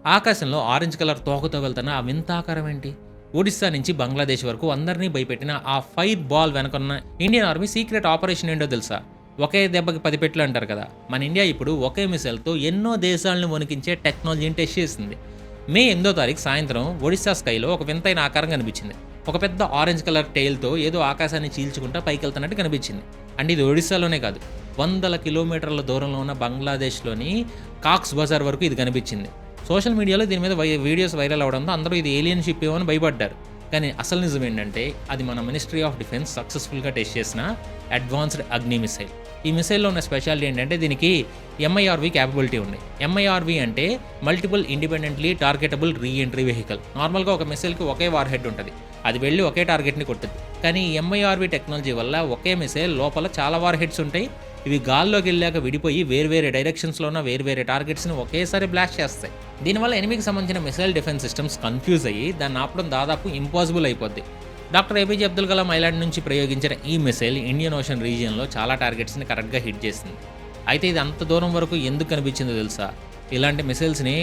ఆకాశంలో orange colour తోకతో వెళ్తున్న ఆ వింత ఆకారం ఏంటి? ఒడిస్సా నుంచి బంగ్లాదేశ్ వరకు అందరినీ భయపెట్టిన ఆ ఫైర్ బాల్ వెనకున్న ఇండియన్ ఆర్మీ సీక్రెట్ ఆపరేషన్ ఏంటో తెలుసా? ఒకే దెబ్బకి 10 పెట్లు అంటారు కదా! మన ఇండియా ఇప్పుడు ఒకే మిసైల్‌తో ఎన్నో దేశాలను వణికించే టెక్నాలజీని టెస్ట్ చేసింది. మే 8వ తారీఖు సాయంత్రం ఒడిస్సా స్కైలో ఒక వింతైన ఆకారం కనిపించింది. ఒక పెద్ద ఆరెంజ్ కలర్ టెయిల్‌తో ఏదో ఆకాశాన్ని చీల్చుకుంటా పైకెళ్తున్నట్టు కనిపించింది. అంటే ఇది ఒడిస్సాలోనే కాదు, వందల కిలోమీటర్ల దూరంలో ఉన్న బంగ్లాదేశ్‌లోని కాక్స్ బజార్ వరకు ఇది కనిపించింది. సోషల్ మీడియాలో దీని మీద వీడియోస్ వైరల్ అవ్వడంతో అందరూ ఇది ఏలియన్ షిప్ ఏమో అని భయపడ్డారు. కానీ అసలు నిజం ఏంటంటే అది మన మినిస్ట్రీ ఆఫ్ డిఫెన్స్ సక్సెస్‌ఫుల్‌గా టెస్ట్ చేసిన అడ్వాన్స్డ్ అగ్ని మిసైల్. ఈ మిసైల్‌లో ఉన్న స్పెషాలిటీ ఏంటంటే దీనికి ఎంఐఆర్‌వి క్యాపబిలిటీ ఉంది. ఎంఐఆర్‌వి అంటే multiple independently targetable re entry vehicle. నార్మల్‌గా ఒక మిసైల్‌కి ఒకే వార్ హెడ్ ఉంటది. అది వెళ్లి ఒకే టార్గెట్‌ని కొట్టుద్ది. కానీ ఈ ఎంఐఆర్‌వి టెక్నాలజీ వల్ల ఒకే మిసైల్ లోపల చాలా వార్ హెడ్స్ ఉంటాయి. ఇవి గాల్లోకెళ్ళాక విడిపోయి వేర్వేరే డైరెక్షన్స్‌లో ఉన్న వేర్వేరే టార్గెట్స్‌ని ఒకేసారి బ్లాస్ట్ చేస్తాయి. దీనివల్ల ఎనిమికి సంబంధించిన మిసైల్ డిఫెన్స్ సిస్టమ్స్ కన్‌ఫ్యూజ్ అయ్యి దాన్ని ఆపడం దాదాపు ఇంపాసిబుల్ అయిపోద్ది. Doctor APJ Abdul Kalam island నుంచి ప్రయోగించిన ఈ మిసైల్ ఇండియన్ ఓషన్ రీజియన్‌లో చాలా టార్గెట్స్‌ని కరెక్ట్‌గా హిట్ చేసింది. అయితే ఇది అంత దూరం వరకు ఎందుకు కనిపించిందో తెలుసా? ఇలాంటి మిసైల్స్‌ని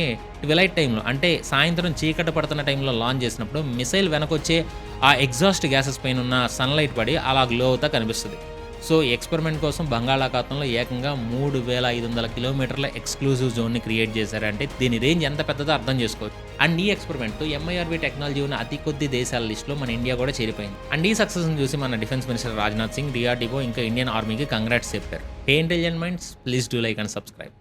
ట్విలైట్ టైంలో అంటే సాయంత్రం చీకటి పడుతున్న టైంలో లాంచ్ చేసినప్పుడు మిసైల్ వెనకొచ్చే ఆ ఎగ్జాస్ట్ గ్యాసెస్ పైనున్న సన్‌లైట్ పడి అలా గ్లో అవుతా కనిపిస్తది. సో, ఈ ఎక్స్‌పెరిమెంట్ కోసం బంగాళాఖాతంలో ఏకంగా 3500 కిలోమీటర్ల ఎక్స్‌క్లూజివ్ జోన్‌ని క్రియేట్ చేశారంటే దీని రేంజ్ ఎంత పెద్దదో అర్థం చేసుకోవచ్చు. అండ్ ఈ ఎక్స్‌పెరిమెంట్‌తో ఎంఐఆర్‌వి టెక్నాలజీ ఉన్న అతి కొద్ది దేశాల లిస్ట్‌లో మన ఇండియా కూడా చేరిపోయింది. అండ్ ఈ సక్సెస్‌ని చూసి మన defence minister Rajnath Singh, DRDO ఇంకా ఇండియన్ ఆర్మీకి కంగ్రాట్స్ చెప్పారు. Hey intelligent minds, please do like and subscribe.